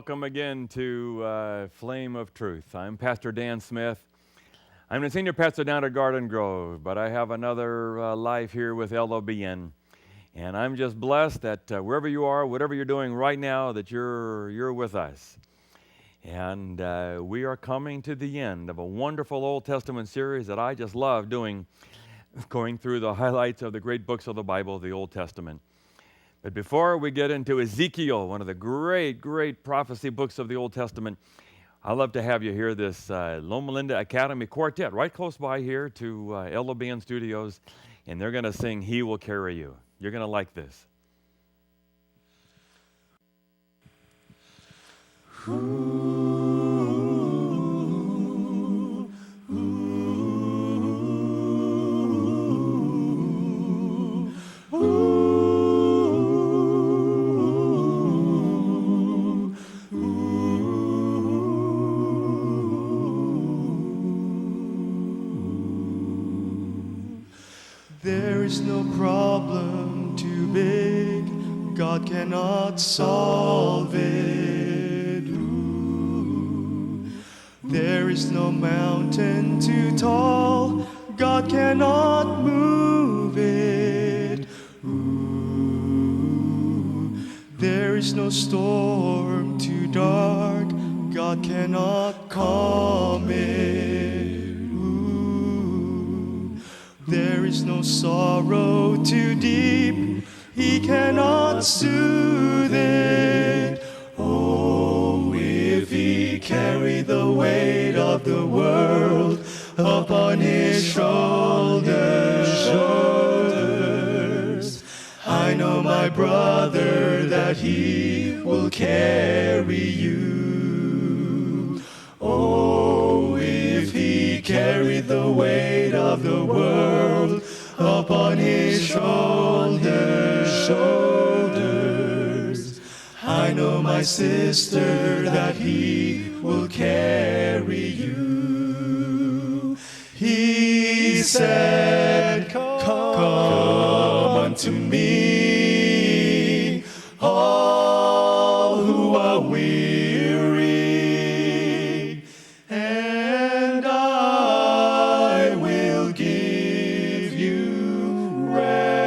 welcome again to Flame of Truth. I'm Pastor Dan Smith. I'm the senior pastor down at Garden Grove, but I have another life here with LLBN. And I'm just blessed that wherever you are, whatever you're doing right now, that you're with us. And we are coming to the end of a wonderful Old Testament series that I just love doing, going through the highlights of the great books of the Bible, the Old Testament. But before we get into Ezekiel, one of the great prophecy books of the Old Testament, I'd love to have you hear this Loma Linda Academy Quartet right close by here to LLBN Studios, and they're going to sing He Will Carry You. You're going to like this. There is no problem too big, God cannot solve it. Ooh. There is no mountain too tall, God cannot move it. Ooh. There is no storm too dark, God cannot calm it. There is no sorrow too deep, He cannot soothe it. Oh, if He carried the weight of the world upon His shoulders, I know, my brother, that He will carry you. Oh, if He carried the weight of the world upon His shoulders, I know, my sister, that He will carry you. He said, come unto me, all who are weary, and I will give you rest.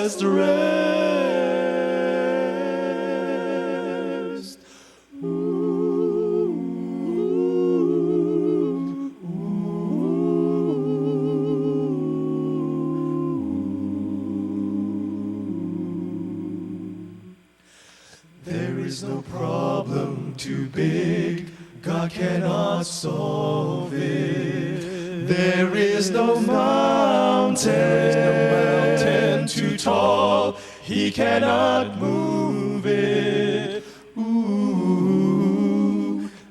Rest. Rest. There is no problem too big, God cannot solve it. There is no mountain too tall, He cannot move it. Ooh.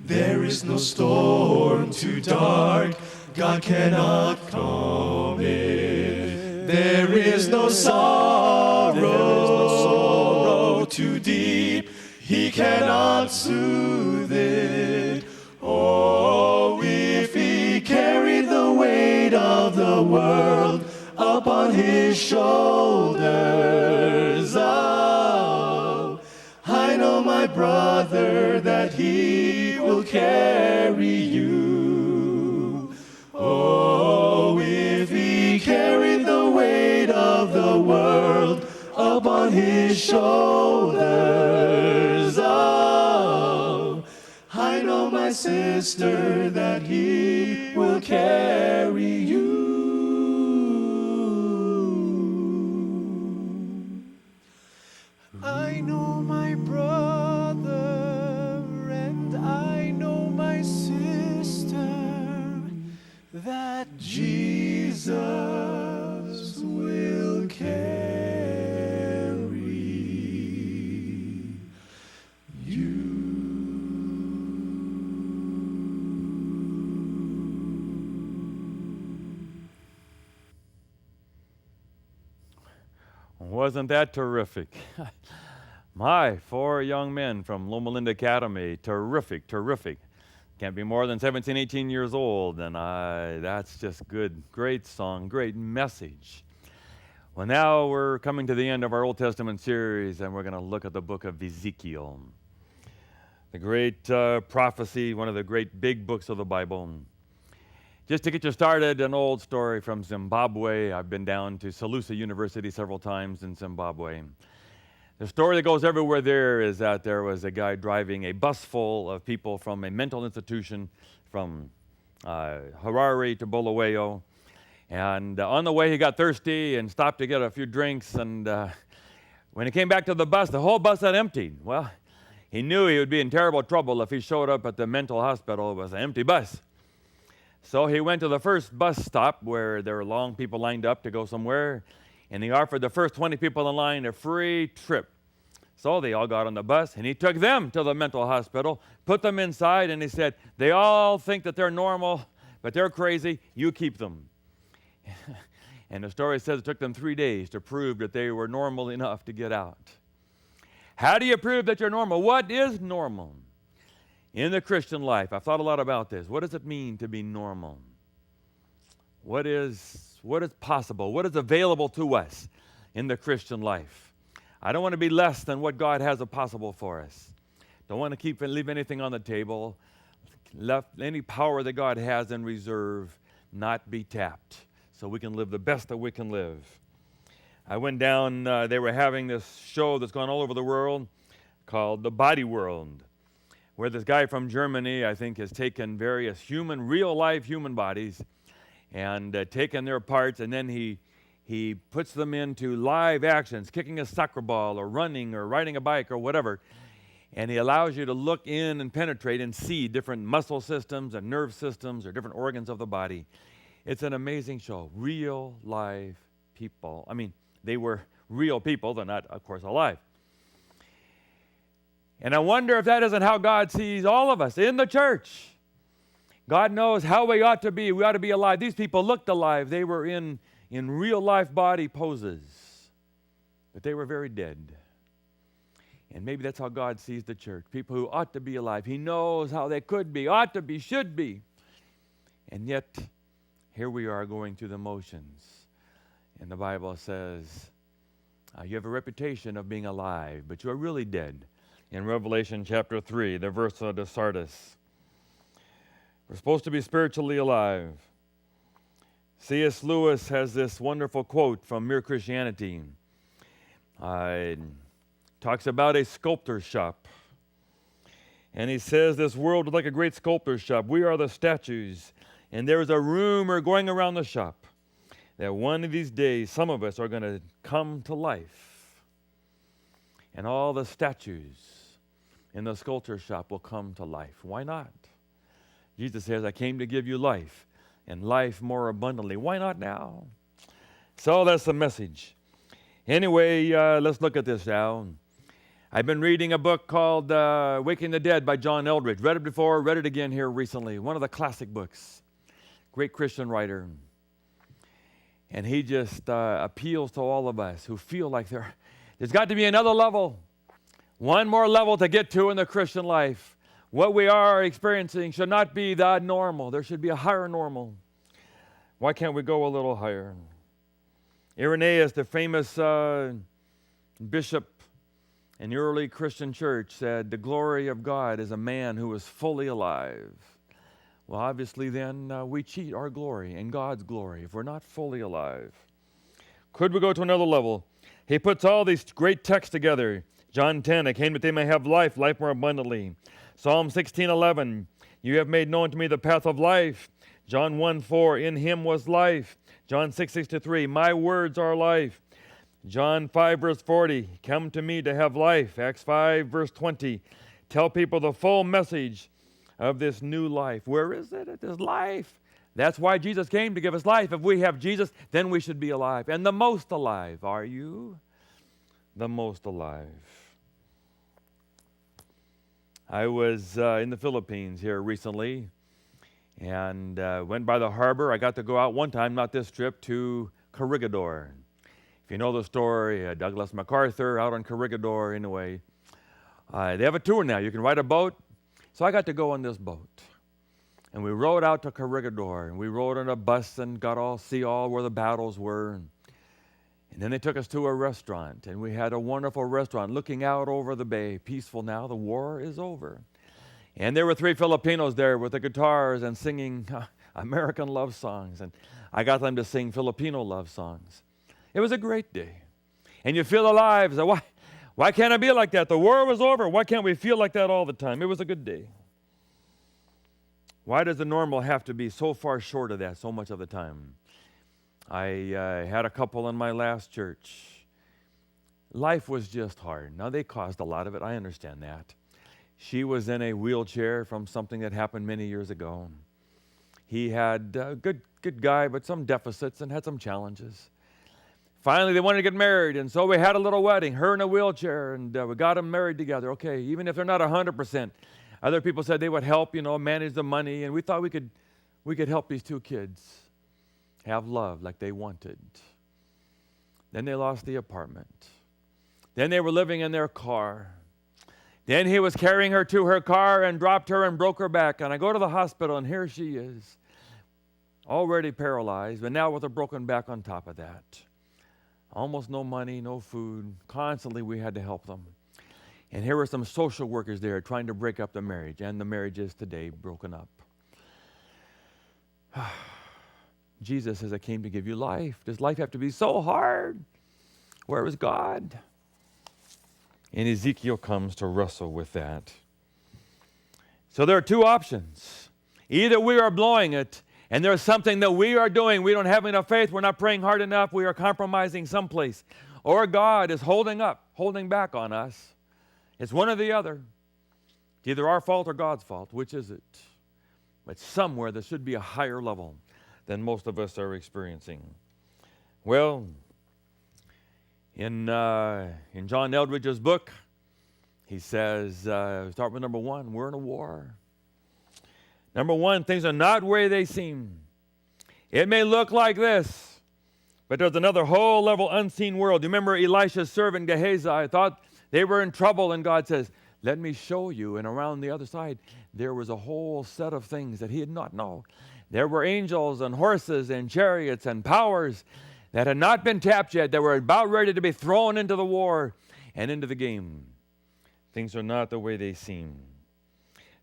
There is no storm too dark, God cannot calm it. There is no sorrow too deep, He cannot soothe it. Oh, if He carried the weight of the world upon His shoulders, oh, I know, my brother, that He will carry you. Oh, if He carried the weight of the world upon His shoulders, oh, I know, my sister, that He will carry you. I know, my brother, and I know, my sister, that Jesus will carry wasn't that terrific? My 4 young men from Loma Linda Academy, terrific, terrific. Can't be more than 17, 18 years old, and that's just good. Great song, great message. Well, now we're coming to the end of our Old Testament series, and we're going to look at the book of Ezekiel. The great prophecy, one of the great big books of the Bible. Just to get you started, an old story from Zimbabwe. I've been down to Salusa University several times in Zimbabwe. The story that goes everywhere there is that there was a guy driving a bus full of people from a mental institution from Harare to Bulawayo. And on the way, he got thirsty and stopped to get a few drinks. And when he came back to the bus, the whole bus had emptied. Well, he knew he would be in terrible trouble if he showed up at the mental hospital with an empty bus. So he went to the first bus stop where there were long people lined up to go somewhere, and he offered the first 20 people in line a free trip. So they all got on the bus, and he took them to the mental hospital, put them inside, and he said, they all think that they're normal, but they're crazy. You keep them. And the story says it took them 3 days to prove that they were normal enough to get out. How do you prove that you're normal? What is normal? In the Christian life, I've thought a lot about this. What does it mean to be normal? What is possible? What is available to us in the Christian life? I don't want to be less than what God has possible for us. Don't want to leave anything on the table. Let any power that God has in reserve not be tapped so we can live the best that we can live. I went down, they were having this show that's gone all over the world called The Body World, where this guy from Germany, I think, has taken various real-life human bodies and taken their parts, and then he puts them into live actions, kicking a soccer ball or running or riding a bike or whatever, and he allows you to look in and penetrate and see different muscle systems and nerve systems or different organs of the body. It's an amazing show. Real, live people. I mean, they were real people. They're not, of course, alive. And I wonder if that isn't how God sees all of us in the church. God knows how we ought to be. We ought to be alive. These people looked alive. They were in real life body poses, but they were very dead. And maybe that's how God sees the church. People who ought to be alive. He knows how they could be, ought to be, should be. And yet, here we are going through the motions. And the Bible says, you have a reputation of being alive, but you are really dead. In Revelation chapter 3, the verse of the Sardis. We're supposed to be spiritually alive. C.S. Lewis has this wonderful quote from Mere Christianity. Talks about a sculptor's shop. And he says, this world is like a great sculptor's shop. We are the statues. And there is a rumor going around the shop that one of these days, some of us are going to come to life. And all the statues in the sculpture shop will come to life. Why not? Jesus says, I came to give you life, and life more abundantly. Why not now? So that's the message. Anyway, let's look at this now. I've been reading a book called Waking the Dead by John Eldredge. Read it before, read it again here recently. One of the classic books. Great Christian writer. And he just appeals to all of us who feel like there's got to be another level. One more level to get to in the Christian life. What we are experiencing should not be the normal. There should be a higher normal. Why can't we go a little higher? Irenaeus, the famous bishop in the early Christian church, said, the glory of God is a man who is fully alive. Well, obviously then we cheat our glory and God's glory if we're not fully alive. Could we go to another level? He puts all these great texts together. John 10, I came that they may have life, life more abundantly. Psalm 16:11, you have made known to me the path of life. John 1:4, in him was life. John 6:63, my words are life. John 5, verse 40, come to me to have life. Acts 5, verse 20, tell people the full message of this new life. Where is it? It is life. That's why Jesus came, to give us life. If we have Jesus, then we should be alive. And the most alive. Are you the most alive? I was in the Philippines here recently and went by the harbor. I got to go out one time, not this trip, to Corregidor. If you know the story, Douglas MacArthur out on Corregidor, anyway. They have a tour now. You can ride a boat. So I got to go on this boat. And we rode out to Corregidor, and we rode on a bus and got see all where the battles were. And then they took us to a restaurant, and we had a wonderful restaurant looking out over the bay. Peaceful now, the war is over. And there were 3 Filipinos there with the guitars and singing American love songs. And I got them to sing Filipino love songs. It was a great day. And you feel alive. So why can't I be like that? The war was over. Why can't we feel like that all the time? It was a good day. Why does the normal have to be so far short of that so much of the time? I had a couple in my last church. Life was just hard. Now, they caused a lot of it. I understand that. She was in a wheelchair from something that happened many years ago. He had a good guy, but some deficits and had some challenges. Finally, they wanted to get married, and so we had a little wedding, her in a wheelchair, and we got them married together. Okay, even if they're not 100%. Other people said they would help, manage the money, and we thought we could help these 2 kids have love like they wanted. Then they lost the apartment. Then they were living in their car. Then he was carrying her to her car and dropped her and broke her back. And I go to the hospital, and here she is, already paralyzed, but now with a broken back on top of that. Almost no money, no food. Constantly we had to help them. And here were some social workers there trying to break up the marriage, and the marriage is today broken up. Jesus says, I came to give you life. Does life have to be so hard? Where is God? And Ezekiel comes to wrestle with that. So there are 2 options. Either we are blowing it, and there's something that we are doing. We don't have enough faith. We're not praying hard enough. We are compromising someplace. Or God is holding back on us. It's one or the other. It's either our fault or God's fault. Which is it? But somewhere there should be a higher level than most of us are experiencing. Well, in John Eldridge's book, he says, start with number 1, we're in a war. Number 1, things are not where they seem. It may look like this, but there's another whole level unseen world. You remember Elisha's servant Gehazi? I thought they were in trouble, and God says, let me show you. And around the other side, there was a whole set of things that he did not know. There were angels and horses and chariots and powers that had not been tapped yet, that were about ready to be thrown into the war and into the game. Things are not the way they seem.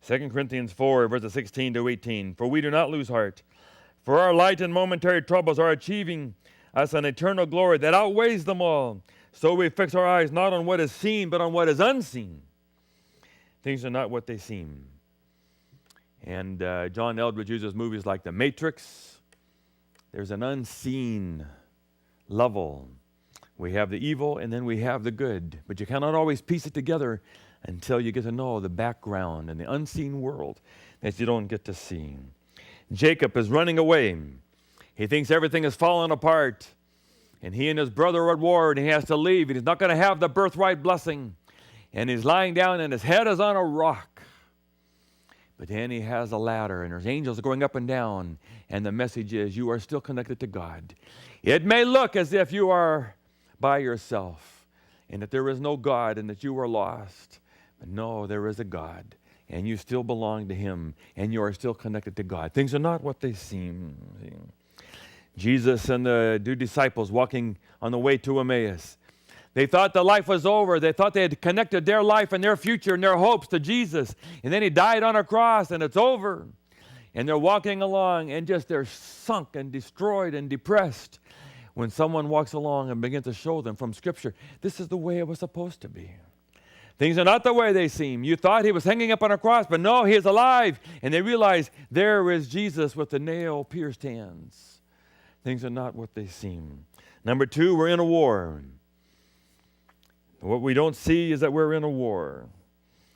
2 Corinthians 4, verses 16 to 18. For we do not lose heart, for our light and momentary troubles are achieving us an eternal glory that outweighs them all. So we fix our eyes not on what is seen, but on what is unseen. Things are not what they seem. And John Eldridge uses movies like The Matrix. There's an unseen level. We have the evil, and then we have the good. But you cannot always piece it together until you get to know the background and the unseen world that you don't get to see. Jacob is running away. He thinks everything is falling apart. And he and his brother are at war, and he has to leave. And he's not going to have the birthright blessing. And he's lying down, and his head is on a rock. But then he has a ladder, and there's angels going up and down. And the message is, you are still connected to God. It may look as if you are by yourself, and that there is no God, and that you are lost. But no, there is a God, and you still belong to him, and you are still connected to God. Things are not what they seem. Jesus and the 2 disciples walking on the way to Emmaus. They thought the life was over. They thought they had connected their life and their future and their hopes to Jesus. And then he died on a cross, and it's over. And they're walking along, and just they're sunk and destroyed and depressed when someone walks along and begins to show them from Scripture, this is the way it was supposed to be. Things are not the way they seem. You thought he was hanging up on a cross, but no, he is alive. And they realize there is Jesus with the nail-pierced hands. Things are not what they seem. Number 2, we're in a war. What we don't see is that we're in a war.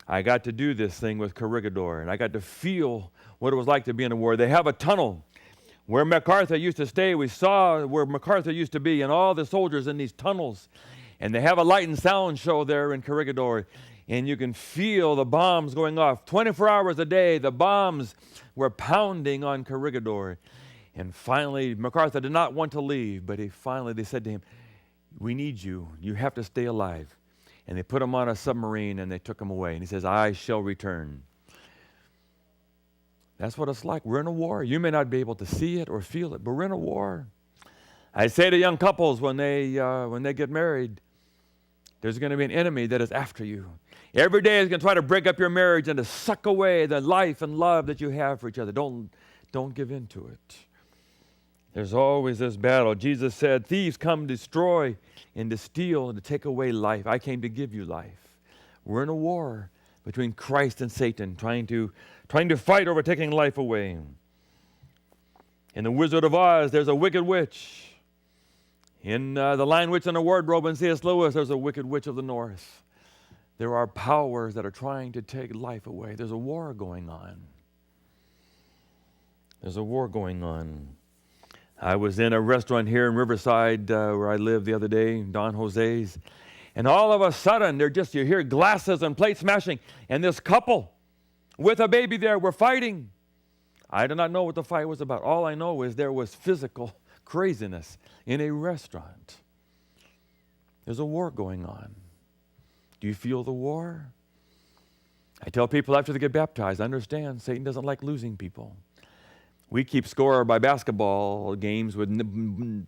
I got to do this thing with Corregidor, and I got to feel what it was like to be in a war. They have a tunnel where MacArthur used to stay. We saw where MacArthur used to be, and all the soldiers in these tunnels. And they have a light and sound show there in Corregidor, and you can feel the bombs going off. 24 hours a day, the bombs were pounding on Corregidor. And finally, MacArthur did not want to leave, but they said to him, We need you. You have to stay alive. And they put him on a submarine and they took him away. And he says, I shall return. That's what it's like. We're in a war. You may not be able to see it or feel it, but we're in a war. I say to young couples when they get married, there's going to be an enemy that is after you. Every day is going to try to break up your marriage and to suck away the life and love that you have for each other. Don't give in to it. There's always this battle. Jesus said, thieves come to destroy and to steal and to take away life. I came to give you life. We're in a war between Christ and Satan, trying to fight over taking life away. In The Wizard of Oz, there's a wicked witch. In The Lion, Witch, and the Wardrobe in C.S. Lewis, there's a wicked witch of the north. There are powers that are trying to take life away. There's a war going on. There's a war going on. I was in a restaurant here in Riverside where I live the other day, Don Jose's, and all of a sudden, you hear glasses and plate smashing, and this couple with a baby there were fighting. I do not know what the fight was about. All I know is there was physical craziness in a restaurant. There's a war going on. Do you feel the war? I tell people after they get baptized, understand Satan doesn't like losing people. We keep score by basketball games with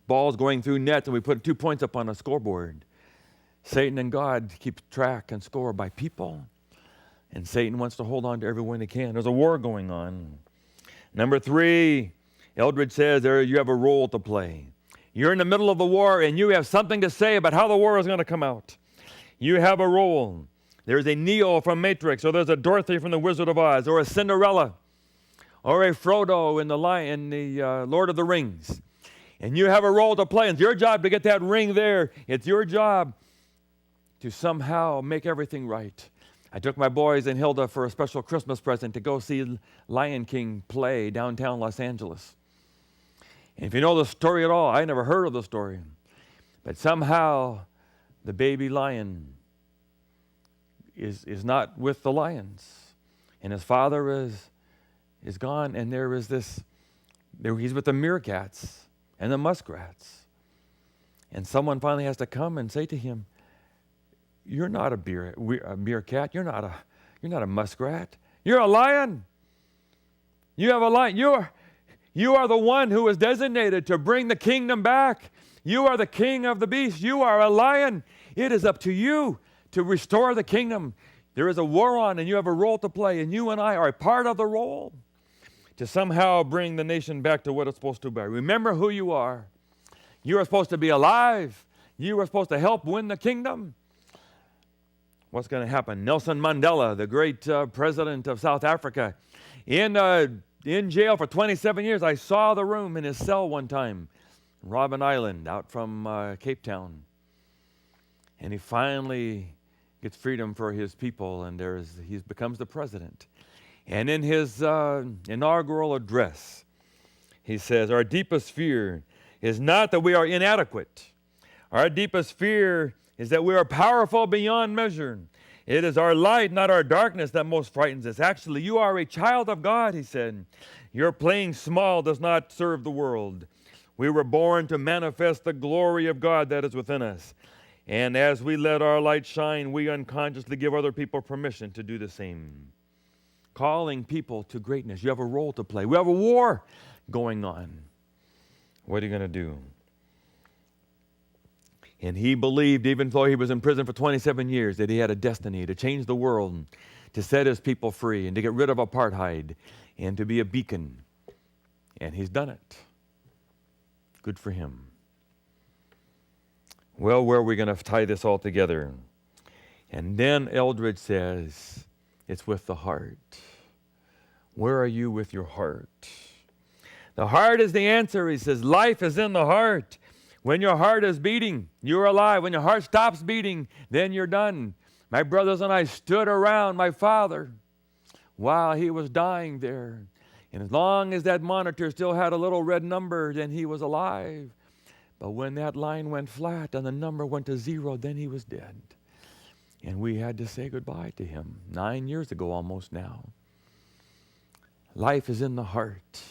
balls going through nets, and we put 2 points up on a scoreboard. Satan and God keep track and score by people, and Satan wants to hold on to everyone he can. There's a war going on. Number 3, Eldridge says you have a role to play. You're in the middle of the war, and you have something to say about how the war is going to come out. You have a role. There's a Neo from Matrix, or there's a Dorothy from The Wizard of Oz, or a Cinderella, or a Frodo in the Lord of the Rings. And you have a role to play. It's your job to get that ring there. It's your job to somehow make everything right. I took my boys and Hilda for a special Christmas present to go see Lion King play downtown Los Angeles. And if you know the story at all, I never heard of the story. But somehow the baby lion is not with the lions. And his father is gone, and he's with the meerkats and the muskrats. And someone finally has to come and say to him, you're not a meerkat, you're not a muskrat, you're a lion. You have a lion. You are the one who is designated to bring the kingdom back. You are the king of the beasts. You are a lion. It is up to you to restore the kingdom. There is a war on, and you have a role to play, and you and I are a part of the role to somehow bring the nation back to what it's supposed to be. Remember who you are. You are supposed to be alive. You are supposed to help win the kingdom. What's going to happen? Nelson Mandela, the great president of South Africa, in jail for 27 years. I saw the room in his cell one time, Robben Island, out from Cape Town. And he finally gets freedom for his people, and he becomes the president. And in his inaugural address, he says, our deepest fear is not that we are inadequate. Our deepest fear is that we are powerful beyond measure. It is our light, not our darkness, that most frightens us. Actually, you are a child of God, he said. Your playing small does not serve the world. We were born to manifest the glory of God that is within us. And as we let our light shine, we unconsciously give other people permission to do the same. Calling people to greatness. You have a role to play. We have a war going on. What are you going to do? And he believed, even though he was in prison for 27 years, that he had a destiny to change the world, to set his people free, and to get rid of apartheid, and to be a beacon. And he's done it. Good for him. Well, where are we going to tie this all together? And then Eldridge says, it's with the heart. Where are you with your heart? The heart is the answer. He says, life is in the heart. When your heart is beating, you're alive. When your heart stops beating, then you're done. My brothers and I stood around my father while he was dying there. And as long as that monitor still had a little red number, then he was alive. But when that line went flat and the number went to 0, then he was dead. And we had to say goodbye to him 9 years ago almost now. Life is in the heart.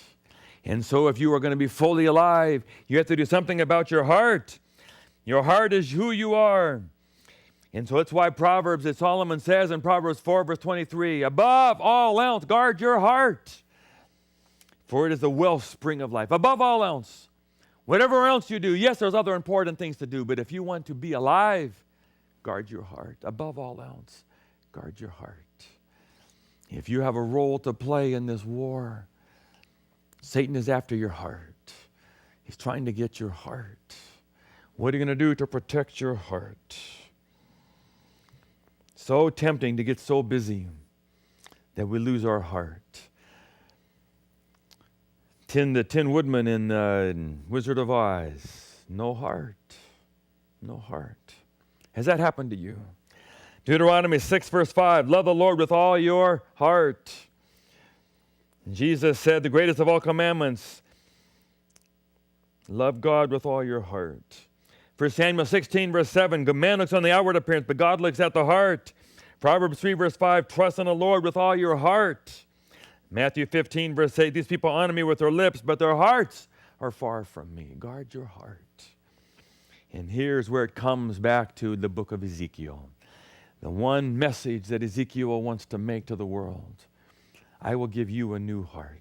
And so if you are going to be fully alive, you have to do something about your heart. Your heart is who you are. And so that's why Solomon says in Proverbs 4, verse 23, above all else, guard your heart, for it is the wellspring of life. Above all else, whatever else you do, yes, there's other important things to do, but if you want to be alive, guard your heart. Above all else, guard your heart. If you have a role to play in this war, Satan is after your heart. He's trying to get your heart. What are you going to do to protect your heart? So tempting to get so busy that we lose our heart. The Tin Woodman in Wizard of Oz. No heart. No heart. Has that happened to you? Deuteronomy 6, verse 5, love the Lord with all your heart. And Jesus said, the greatest of all commandments, love God with all your heart. 1 Samuel 16, verse 7, man looks on the outward appearance, but God looks at the heart. Proverbs 3, verse 5, trust in the Lord with all your heart. Matthew 15, verse 8, these people honor me with their lips, but their hearts are far from me. Guard your heart. And here's where it comes back to the book of Ezekiel. The one message that Ezekiel wants to make to the world. I will give you a new heart.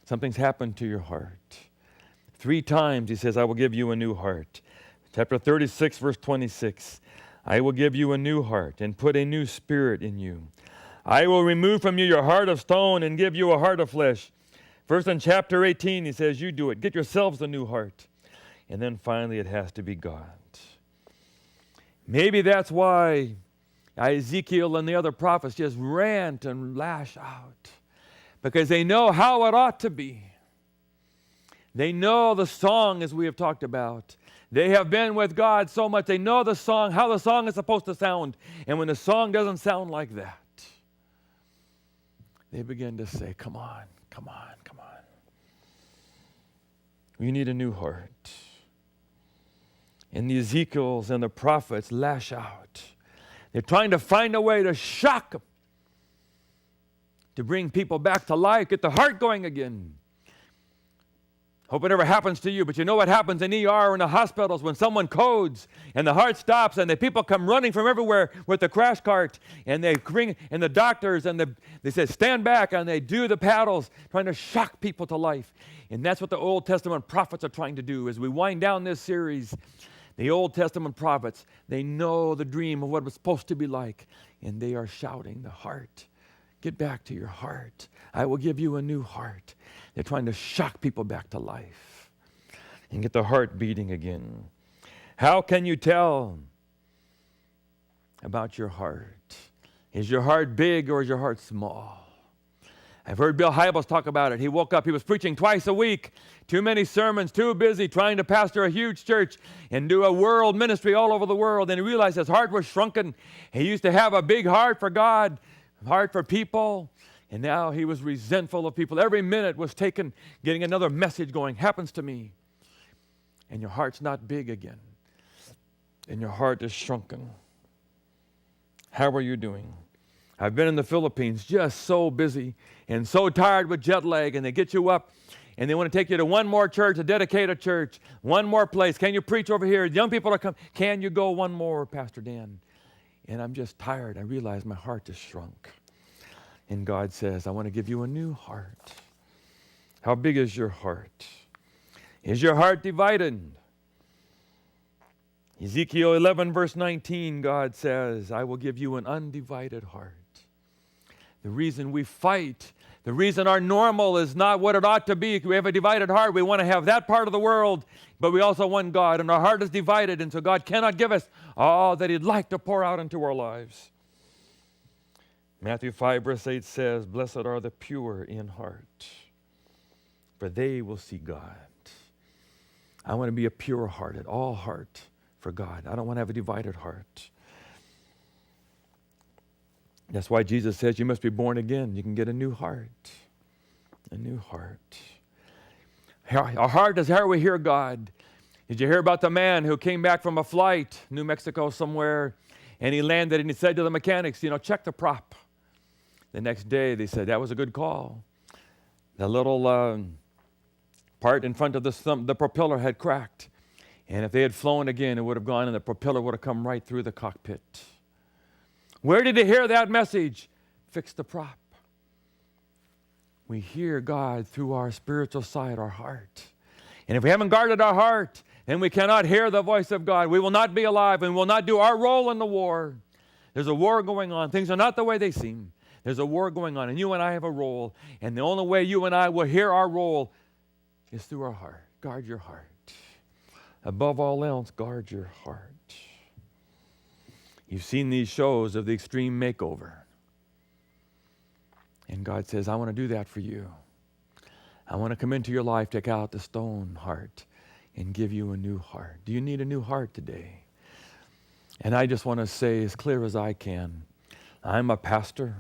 Something's happened to your heart. 3 times he says, I will give you a new heart. Chapter 36, verse 26. I will give you a new heart and put a new spirit in you. I will remove from you your heart of stone and give you a heart of flesh. First in chapter 18, he says, you do it. Get yourselves a new heart. And then finally, it has to be God. Maybe that's why Ezekiel and the other prophets just rant and lash out, because they know how it ought to be. They know the song, as we have talked about. They have been with God so much. They know the song, how the song is supposed to sound. And when the song doesn't sound like that, they begin to say, come on, come on, come on. We need a new heart. And the Ezekiels and the prophets lash out. They're trying to find a way to shock them, to bring people back to life, get the heart going again. Hope it never happens to you, but you know what happens in ER or in the hospitals when someone codes and the heart stops and the people come running from everywhere with the crash cart, and they bring, and the doctors, and they say, stand back, and they do the paddles, trying to shock people to life. And that's what the Old Testament prophets are trying to do. As we wind down this series, the Old Testament prophets, they know the dream of what it was supposed to be like, and they are shouting, the heart. Get back to your heart. I will give you a new heart. They're trying to shock people back to life and get the heart beating again. How can you tell about your heart? Is your heart big or is your heart small? I've heard Bill Hybels talk about it. He woke up, he was preaching twice a week. Too many sermons, too busy trying to pastor a huge church and do a world ministry all over the world. And he realized his heart was shrunken. He used to have a big heart for God, heart for people. And now he was resentful of people. Every minute was taken getting another message going, happens to me. And your heart's not big again. And your heart is shrunken. How are you doing? I've been in the Philippines, just so busy and so tired with jet lag, and they get you up and they want to take you to one more church, a dedicated church, one more place. Can you preach over here? Young people are coming. Can you go one more, Pastor Dan? And I'm just tired. I realize my heart is shrunk. And God says, I want to give you a new heart. How big is your heart? Is your heart divided? Ezekiel 11, verse 19, God says, I will give you an undivided heart. The reason we fight, the reason our normal is not what it ought to be, we have a divided heart. We want to have that part of the world, but we also want God, and our heart is divided, and so God cannot give us all that He'd like to pour out into our lives. Matthew 5, verse 8 says, blessed are the pure in heart, for they will see God. I want to be a pure-hearted, all heart for God. I don't want to have a divided heart. That's why Jesus says you must be born again. You can get a new heart. A new heart. Our heart is how we hear God. Did you hear about the man who came back from a flight, New Mexico somewhere, and he landed and he said to the mechanics, check the prop. The next day they said, that was a good call. The little part in front of the propeller had cracked. And if they had flown again, it would have gone and the propeller would have come right through the cockpit. Where did they hear that message? Fix the prop. We hear God through our spiritual side, our heart. And if we haven't guarded our heart, then we cannot hear the voice of God. We will not be alive and will not do our role in the war. There's a war going on. Things are not the way they seem. There's a war going on, and you and I have a role. And the only way you and I will hear our role is through our heart. Guard your heart. Above all else, guard your heart. You've seen these shows of the extreme makeover. And God says, I want to do that for you. I want to come into your life, take out the stone heart, and give you a new heart. Do you need a new heart today? And I just want to say as clear as I can, I'm a pastor,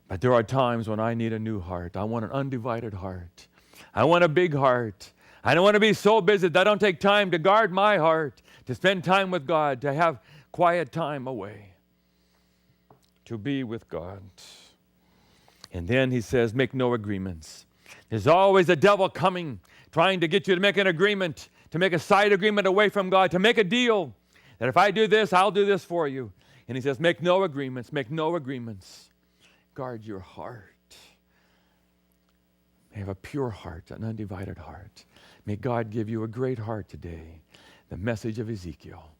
but there are times when I need a new heart. I want an undivided heart. I want a big heart. I don't want to be so busy that I don't take time to guard my heart, to spend time with God, to have quiet time away, to be with God. And then he says, make no agreements. There's always a devil coming, trying to get you to make an agreement, to make a side agreement away from God, to make a deal, that if I do this, I'll do this for you. And he says, make no agreements, make no agreements. Guard your heart. May have a pure heart, an undivided heart. May God give you a great heart today. The message of Ezekiel.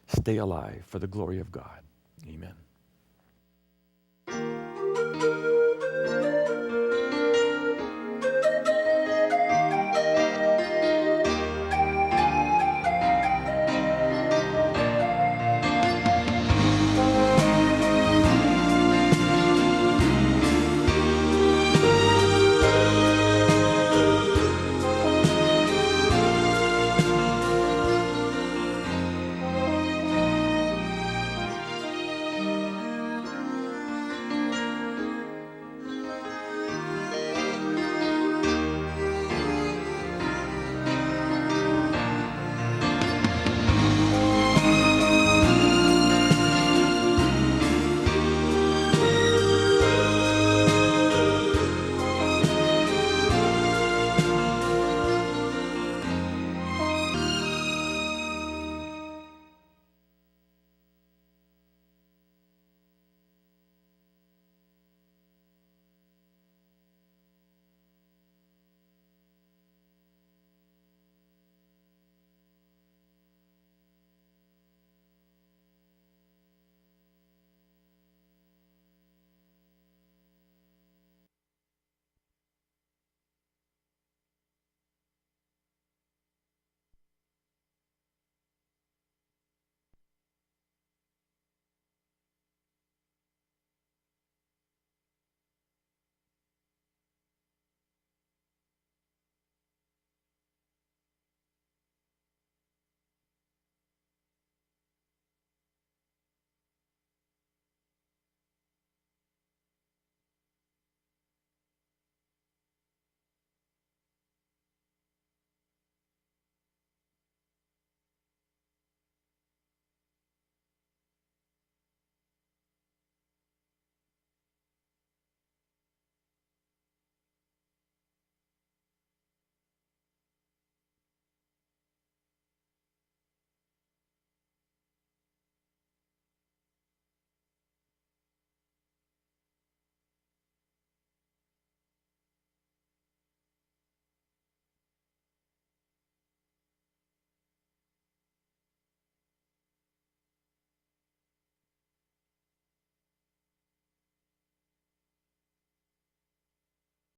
Stay alive for the glory of God. Amen.